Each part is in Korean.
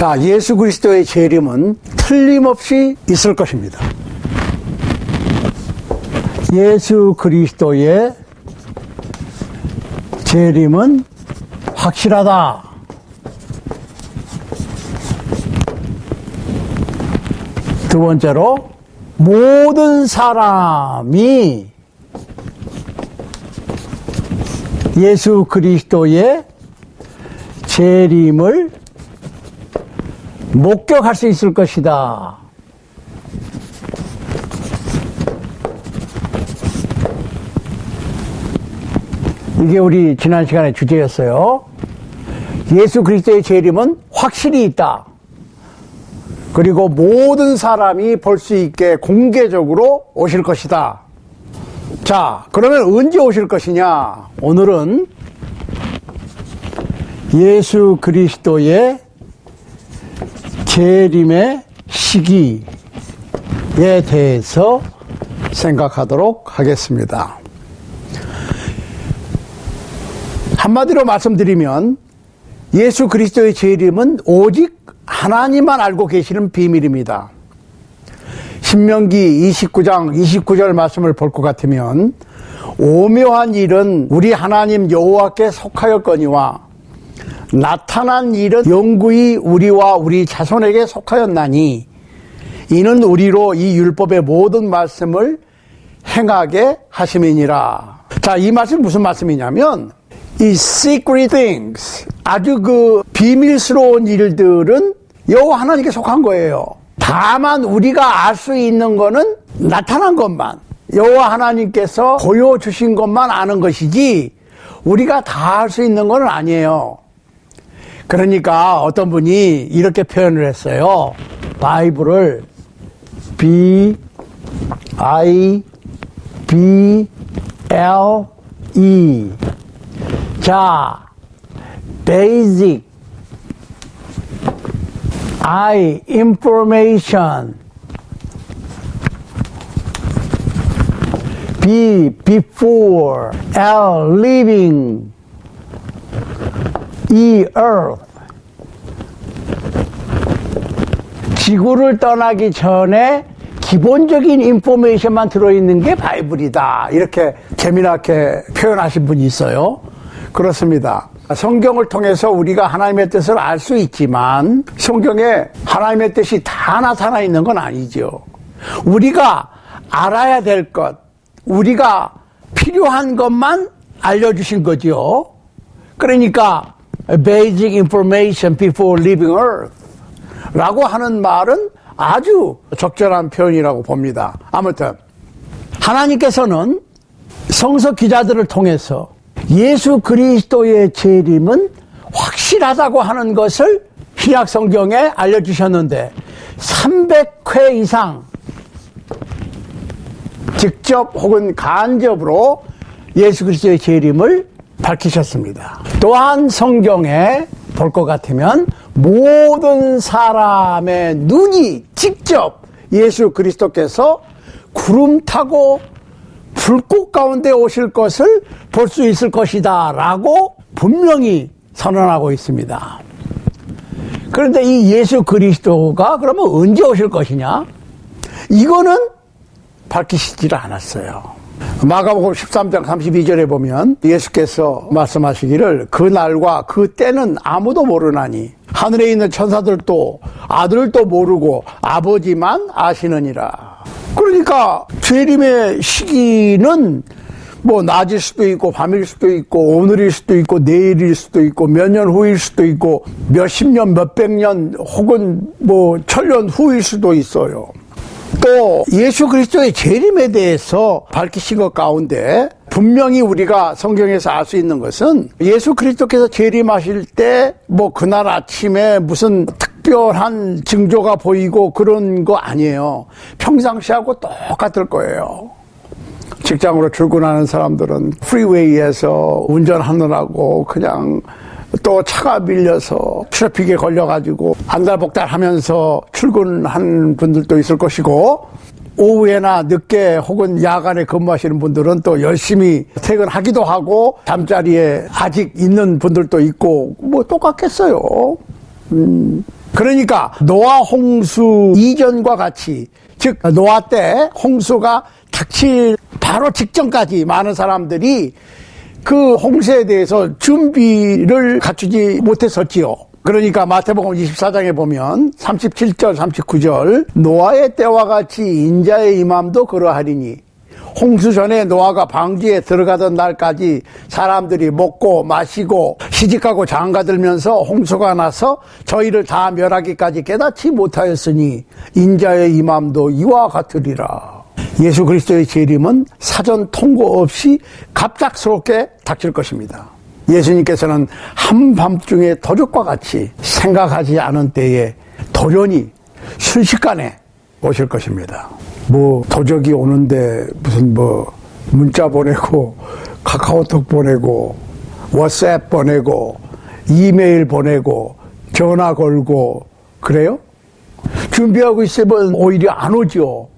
자, 예수 그리스도의 재림은 틀림없이 있을 것입니다. 예수 그리스도의 재림은 확실하다. 두 번째로, 모든 사람이 예수 그리스도의 재림을 목격할 수 있을 것이다. 이게 우리 지난 시간의 주제였어요. 예수 그리스도의 재림은 확실히 있다. 그리고 모든 사람이 볼 수 있게 공개적으로 오실 것이다. 자, 그러면 언제 오실 것이냐? 오늘은 예수 그리스도의 재림의 시기에 대해서 생각하도록 하겠습니다. 한마디로 말씀드리면 예수 그리스도의 재림은 오직 하나님만 알고 계시는 비밀입니다. 신명기 29장 29절 말씀을 볼 것 같으면 오묘한 일은 우리 하나님 여호와께 속하였거니와 나타난 일은 영구히 우리와 우리 자손에게 속하였나니 이는 우리로 이 율법의 모든 말씀을 행하게 하심이니라. 자, 이 말씀이 무슨 말씀이냐면 이 secret things, 아주 그 비밀스러운 일들은 여호와 하나님께 속한 거예요. 다만 우리가 알 수 있는 거는 나타난 것만, 여호와 하나님께서 보여주신 것만 아는 것이지 우리가 다 알 수 있는 건 아니에요. 그러니까 어떤 분이 이렇게 표현을 했어요. 바이블을 B-I-B-L-E 자, basic I information B before L living E earth 지구를 떠나기 전에 기본적인 인포메이션만 들어있는 게 바이블이다. 이렇게 재미나게 표현하신 분이 있어요. 그렇습니다. 성경을 통해서 우리가 하나님의 뜻을 알 수 있지만 성경에 하나님의 뜻이 다 나타나 있는 건 아니죠. 우리가 알아야 될 것, 우리가 필요한 것만 알려주신 거죠. 그러니까 basic information before leaving earth 라고 하는 말은 아주 적절한 표현이라고 봅니다. 아무튼 하나님께서는 성서 기자들을 통해서 예수 그리스도의 재림은 확실하다고 하는 것을 신약 성경에 알려주셨는데 300회 이상 직접 혹은 간접으로 예수 그리스도의 재림을 밝히셨습니다. 또한 성경에 볼 것 같으면 모든 사람의 눈이 직접 예수 그리스도께서 구름 타고 불꽃 가운데 오실 것을 볼 수 있을 것이다 라고 분명히 선언하고 있습니다. 그런데 이 예수 그리스도가 그러면 언제 오실 것이냐? 이거는 밝히시질 않았어요. 마가복음 13장 32절에 보면 예수께서 말씀하시기를 그 날과 그 때는 아무도 모르나니 하늘에 있는 천사들도 아들도 모르고 아버지만 아시느니라. 그러니까 재림의 시기는 뭐 낮일 수도 있고 밤일 수도 있고 오늘일 수도 있고 내일일 수도 있고 몇 년 후일 수도 있고 몇십 년 몇백 년 혹은 뭐 천년 후일 수도 있어요. 또 예수 그리스도의 재림에 대해서 밝히신 것 가운데 분명히 우리가 성경에서 알 수 있는 것은 예수 그리스도께서 재림하실 때 뭐 그날 아침에 무슨 특별한 징조가 보이고 그런 거 아니에요. 평상시하고 똑같을 거예요. 직장으로 출근하는 사람들은 프리웨이에서 운전하느라고 그냥 또 차가 밀려서 트래픽에 걸려가지고 안달복달 하면서 출근한 분들도 있을 것이고 오후에나 늦게 혹은 야간에 근무하시는 분들은 또 열심히 퇴근하기도 하고 잠자리에 아직 있는 분들도 있고 뭐 똑같겠어요. 그러니까 노아 홍수 이전과 같이, 즉 노아 때 홍수가 닥칠 바로 직전까지 많은 사람들이 그 홍수에 대해서 준비를 갖추지 못했었지요. 그러니까 마태복음 24장에 보면 37절 39절 노아의 때와 같이 인자의 임함도 그러하리니 홍수 전에 노아가 방주에 들어가던 날까지 사람들이 먹고 마시고 시집가고 장가들면서 홍수가 나서 저희를 다 멸하기까지 깨닫지 못하였으니 인자의 임함도 이와 같으리라. 예수 그리스도의 재림은 사전 통고 없이 갑작스럽게 닥칠 것입니다. 예수님께서는 한밤중에 도적과 같이 생각하지 않은 때에 돌연히 순식간에 오실 것입니다. 도적이 오는데 무슨 문자 보내고 카카오톡 보내고 왓츠앱 보내고 이메일 보내고 전화 걸고 그래요? 준비하고 있으면 오히려 안 오죠.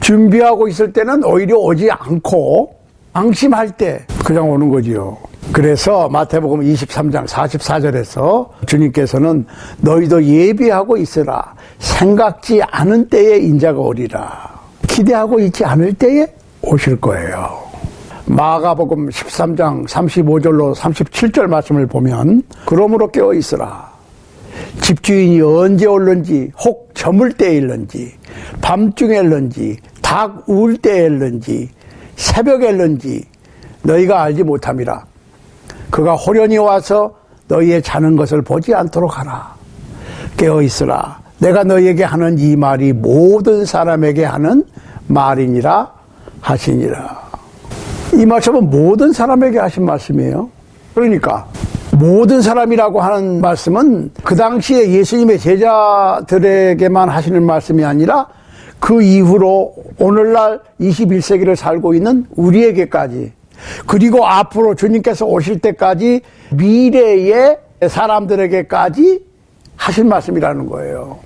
준비하고 있을 때는 오히려 오지 않고 앙심할 때 그냥 오는 거지요. 그래서 마태복음 23장 44절에서 주님께서는 너희도 예비하고 있으라. 생각지 않은 때에 인자가 오리라. 기대하고 있지 않을 때에 오실 거예요. 마가복음 13장 35절로 37절 말씀을 보면 그러므로 깨어 있으라. 집주인이 언제 올는지 혹 저물 때에 일는지 밤중에 일는지 닭 울 때에 일는지 새벽에 일는지 너희가 알지 못함이라. 그가 호련히 와서 너희의 자는 것을 보지 않도록 하라. 깨어있으라. 내가 너희에게 하는 이 말이 모든 사람에게 하는 말이니라 하시니라. 이 말씀은 모든 사람에게 하신 말씀이에요. 그러니까 모든 사람이라고 하는 말씀은 그 당시에 예수님의 제자들에게만 하시는 말씀이 아니라 그 이후로 오늘날 21세기를 살고 있는 우리에게까지, 그리고 앞으로 주님께서 오실 때까지 미래의 사람들에게까지 하신 말씀이라는 거예요.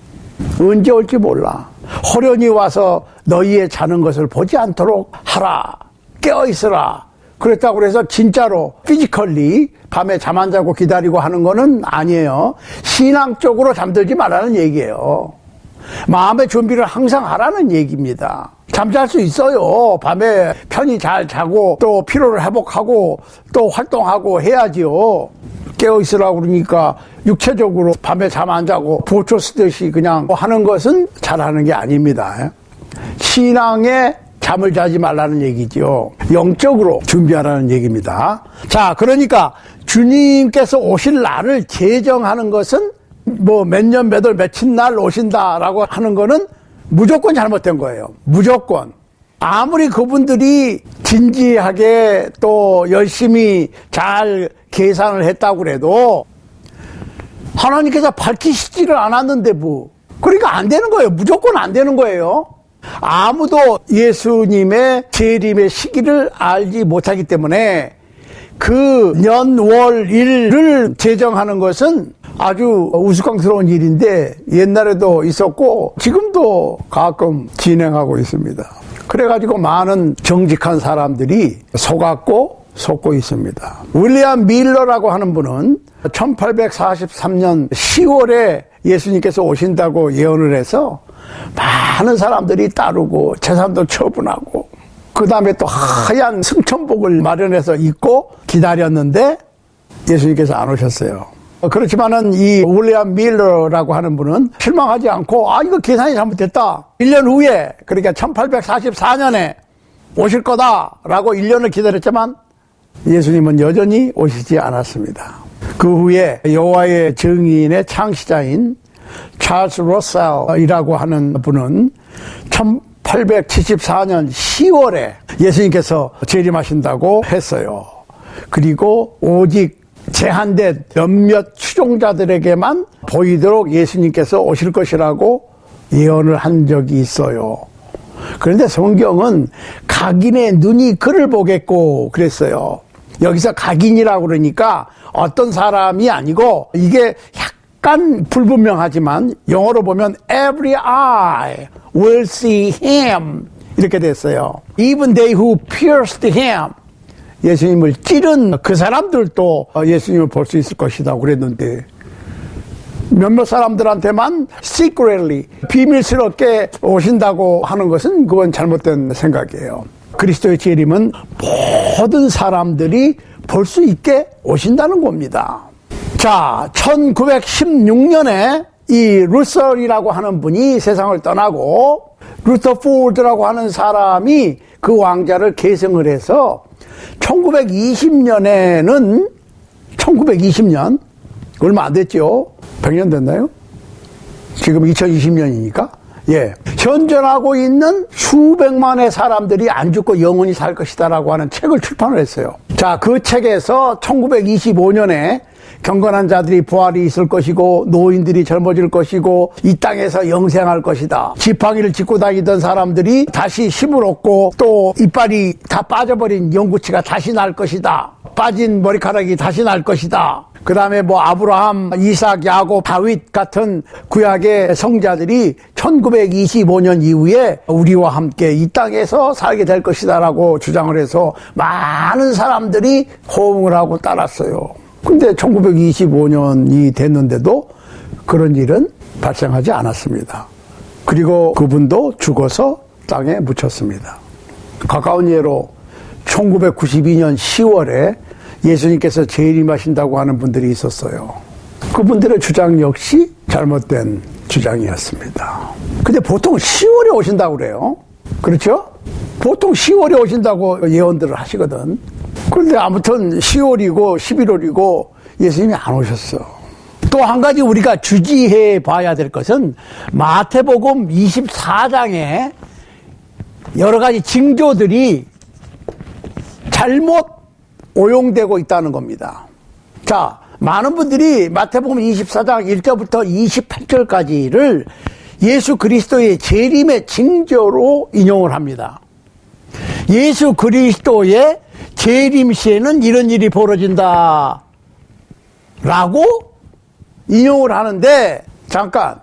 언제 올지 몰라. 호련히 와서 너희의 자는 것을 보지 않도록 하라. 깨어있으라. 그랬다고 해서 진짜로 피지컬리 밤에 잠 안 자고 기다리고 하는 거는 아니에요. 신앙적으로 잠들지 말라는 얘기예요. 마음의 준비를 항상 하라는 얘기입니다. 잠잘 수 있어요. 밤에 편히 잘 자고 또 피로를 회복하고 또 활동하고 해야지요. 깨어있으라고 그러니까 육체적으로 밤에 잠 안 자고 보초 쓰듯이 그냥 하는 것은 잘하는 게 아닙니다. 신앙에 잠을 자지 말라는 얘기죠. 영적으로 준비하라는 얘기입니다. 자, 그러니까 주님께서 오실 날을 제정하는 것은 몇 년 몇 월 며칠 날 오신다라고 하는 거는 무조건 잘못된 거예요. 무조건. 아무리 그분들이 진지하게 또 열심히 잘 계산을 했다고 그래도 하나님께서 밝히시지를 않았는데 그러니까 안 되는 거예요. 무조건 안 되는 거예요. 아무도 예수님의 재림의 시기를 알지 못하기 때문에 그 년, 월, 일을 제정하는 것은 아주 우스꽝스러운 일인데 옛날에도 있었고 지금도 가끔 진행하고 있습니다. 그래가지고 많은 정직한 사람들이 속고 있습니다. 윌리엄 밀러라고 하는 분은 1843년 10월에 예수님께서 오신다고 예언을 해서 많은 사람들이 따르고 재산도 처분하고 그 다음에 또 하얀 승천복을 마련해서 입고 기다렸는데 예수님께서 안 오셨어요. 그렇지만은 이 윌리엄 밀러라고 하는 분은 실망하지 않고 이거 계산이 잘못됐다. 1년 후에 그러니까 1844년에 오실 거다라고 1년을 기다렸지만 예수님은 여전히 오시지 않았습니다. 그 후에 여호와의 증인의 창시자인 찰스 러셀이라고 하는 분은 1874년 10월에 예수님께서 재림하신다고 했어요. 그리고 오직 제한된 몇몇 추종자들에게만 보이도록 예수님께서 오실 것이라고 예언을 한 적이 있어요. 그런데 성경은 각인의 눈이 그를 보겠고 그랬어요. 여기서 각인이라고 그러니까 어떤 사람이 아니고 이게 약간 불분명하지만 영어로 보면 every eye will see him 이렇게 됐어요. Even they who pierced him, 예수님을 찌른 그 사람들도 예수님을 볼 수 있을 것이다 그랬는데 몇몇 사람들한테만 secretly, 비밀스럽게 오신다고 하는 것은 그건 잘못된 생각이에요. 그리스도의 재림은 모든 사람들이 볼 수 있게 오신다는 겁니다. 자, 1916년에 이 루설이라고 하는 분이 세상을 떠나고 루터포드라고 하는 사람이 그 왕자를 계승을 해서 1920년에는 1920년 얼마 안 됐죠? 100년 됐나요? 지금 2020년이니까 예, 현존하고 있는 수백만의 사람들이 안 죽고 영원히 살 것이다라고 하는 책을 출판을 했어요. 자, 그 책에서 1925년에 경건한 자들이 부활이 있을 것이고 노인들이 젊어질 것이고 이 땅에서 영생할 것이다. 지팡이를 짚고 다니던 사람들이 다시 힘을 얻고 또 이빨이 다 빠져버린 영구치가 다시 날 것이다. 빠진 머리카락이 다시 날 것이다. 그 다음에 뭐 아브라함, 이삭, 야곱, 다윗 같은 구약의 성자들이 1925년 이후에 우리와 함께 이 땅에서 살게 될 것이다라고 주장을 해서 많은 사람들이 호응을 하고 따랐어요. 근데 1925년이 됐는데도 그런 일은 발생하지 않았습니다. 그리고 그분도 죽어서 땅에 묻혔습니다. 가까운 예로 1992년 10월에 예수님께서 재림하신다고 하는 분들이 있었어요. 그분들의 주장 역시 잘못된 주장이었습니다. 근데 보통 10월에 오신다고 그래요. 그렇죠? 보통 10월에 오신다고 예언들을 하시거든. 그런데 아무튼 10월이고 11월이고 예수님이 안 오셨어. 또 한 가지 우리가 주지해 봐야 될 것은 마태복음 24장에 여러 가지 징조들이 잘못 오용되고 있다는 겁니다. 자, 많은 분들이 마태복음 24장 1절부터 28절까지를 예수 그리스도의 재림의 징조로 인용을 합니다. 예수 그리스도의 재림 시에는 이런 일이 벌어진다 라고 인용을 하는데, 잠깐,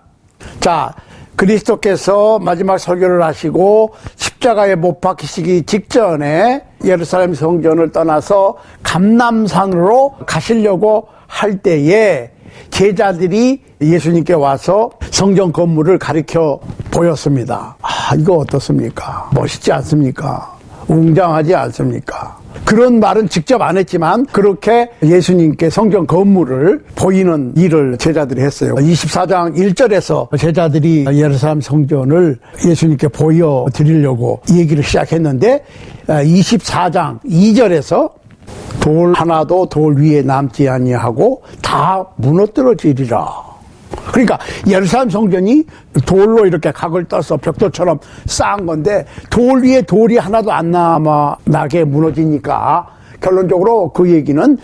자, 그리스도께서 마지막 설교를 하시고 십자가에 못 박히시기 직전에 예루살렘 성전을 떠나서 감람산으로 가시려고 할 때에 제자들이 예수님께 와서 성전 건물을 가리켜 보였습니다. 아, 이거 어떻습니까? 멋있지 않습니까? 웅장하지 않습니까? 그런 말은 직접 안 했지만 그렇게 예수님께 성전 건물을 보이는 일을 제자들이 했어요. 24장 1절에서 제자들이 예루살렘 성전을 예수님께 보여드리려고 얘기를 시작했는데 24장 2절에서 돌 하나도 돌 위에 남지 아니하고 다 무너뜨려지리라. 그러니까 예루살렘 성전이 돌로 이렇게 각을 떠서 벽돌처럼 쌓은 건데 돌 위에 돌이 하나도 안 나게 무너지니까 결론적으로 그 얘기는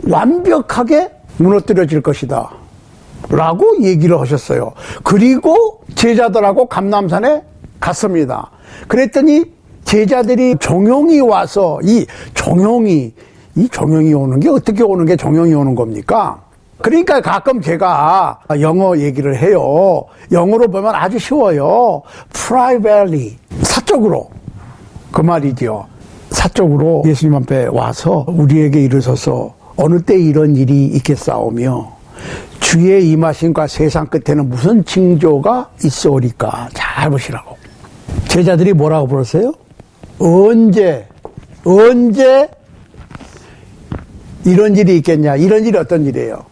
완벽하게 무너뜨려질 것이다 라고 얘기를 하셨어요. 그리고 제자들하고 감람산에 갔습니다. 그랬더니 제자들이 종용이 와서 이 종용이 오는 게 어떻게 오는 게 종용이 오는 겁니까? 그러니까 가끔 제가 영어 얘기를 해요. 영어로 보면 아주 쉬워요. privately, 사적으로. 그 말이죠. 사적으로 예수님 앞에 와서 우리에게 이르소서 어느 때 이런 일이 있겠사오며 주의 임하심과 세상 끝에는 무슨 징조가 있어오리까. 잘 보시라고. 제자들이 뭐라고 물었어요? 언제 이런 일이 있겠냐. 이런 일이 어떤 일이에요?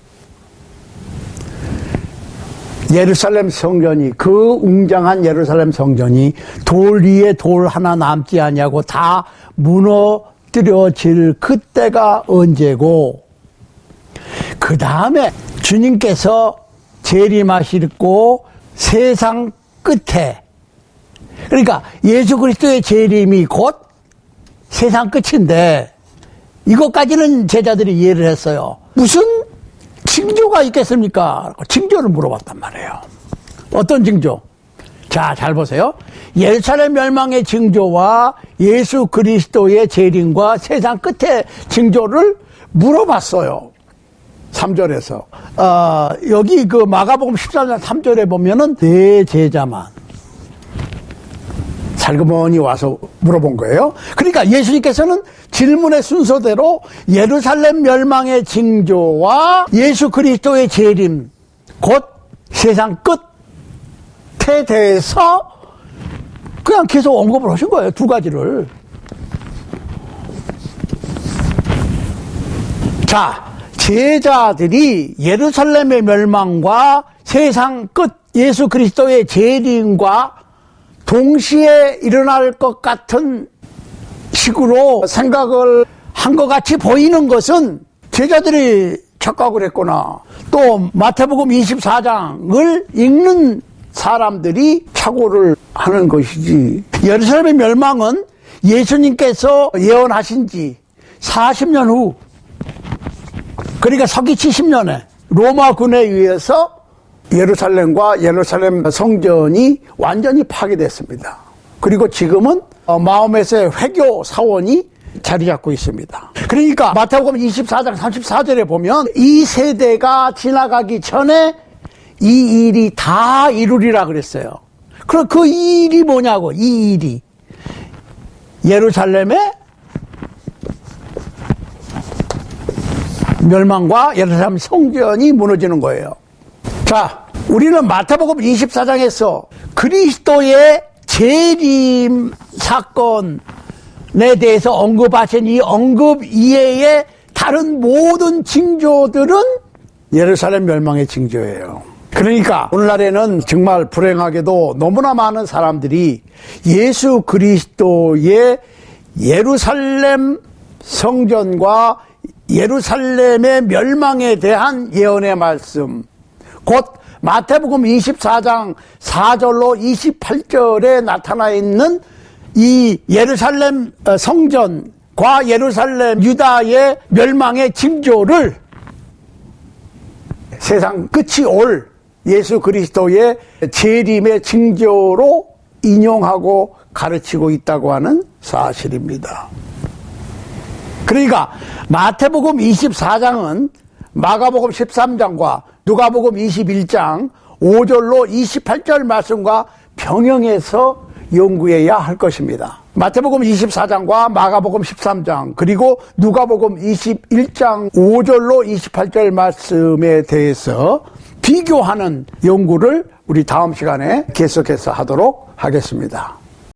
예루살렘 성전이, 그 웅장한 예루살렘 성전이 돌 위에 돌 하나 남지 아니하고 다 무너뜨려질 그때가 언제고, 그 다음에 주님께서 재림하시고 세상 끝에, 그러니까 예수 그리스도의 재림이 곧 세상 끝인데 이것까지는 제자들이 이해를 했어요. 무슨 징조가 있겠습니까? 징조를 물어봤단 말이에요. 어떤 징조? 자, 잘 보세요. 예루살렘 멸망의 징조와 예수 그리스도의 재림과 세상 끝의 징조를 물어봤어요. 3절에서. 여기 그 마가복음 14장 3절에 보면은 네 제자만 살그머니 와서 물어본 거예요. 그러니까 예수님께서는 질문의 순서대로 예루살렘 멸망의 징조와 예수 그리스도의 재림, 곧 세상 끝에 대해서 그냥 계속 언급을 하신 거예요. 두 가지를. 자, 제자들이 예루살렘의 멸망과 세상 끝 예수 그리스도의 재림과 동시에 일어날 것 같은 식으로 생각을 한 것 같이 보이는 것은 제자들이 착각을 했거나 또 마태복음 24장을 읽는 사람들이 착오를 하는 것이지. 예루살렘의 멸망은 예수님께서 예언하신 지 40년 후, 그러니까 서기 70년에 로마군에 의해서 예루살렘과 예루살렘 성전이 완전히 파괴됐습니다. 그리고 지금은 마음에서의 회교 사원이 자리 잡고 있습니다. 그러니까 마태복음 24장 34절에 보면 이 세대가 지나가기 전에 이 일이 다 이루리라 그랬어요. 그럼 그 일이 뭐냐고, 이 일이. 예루살렘의 멸망과 예루살렘 성전이 무너지는 거예요. 자, 우리는 마태복음 24장에서 그리스도의 재림 사건에 대해서 언급하신 이 언급 이외의 다른 모든 징조들은 예루살렘 멸망의 징조예요. 그러니까 오늘날에는 정말 불행하게도 너무나 많은 사람들이 예수 그리스도의 예루살렘 성전과 예루살렘의 멸망에 대한 예언의 말씀, 곧 마태복음 24장 4절로 28절에 나타나 있는 이 예루살렘 성전과 예루살렘 유다의 멸망의 징조를 세상 끝이 올 예수 그리스도의 재림의 징조로 인용하고 가르치고 있다고 하는 사실입니다. 그러니까 마태복음 24장은 마가복음 13장과 누가복음 21장 5절로 28절 말씀과 병행해서 연구해야 할 것입니다. 마태복음 24장과 마가복음 13장 그리고 누가복음 21장 5절로 28절 말씀에 대해서 비교하는 연구를 우리 다음 시간에 계속해서 하도록 하겠습니다.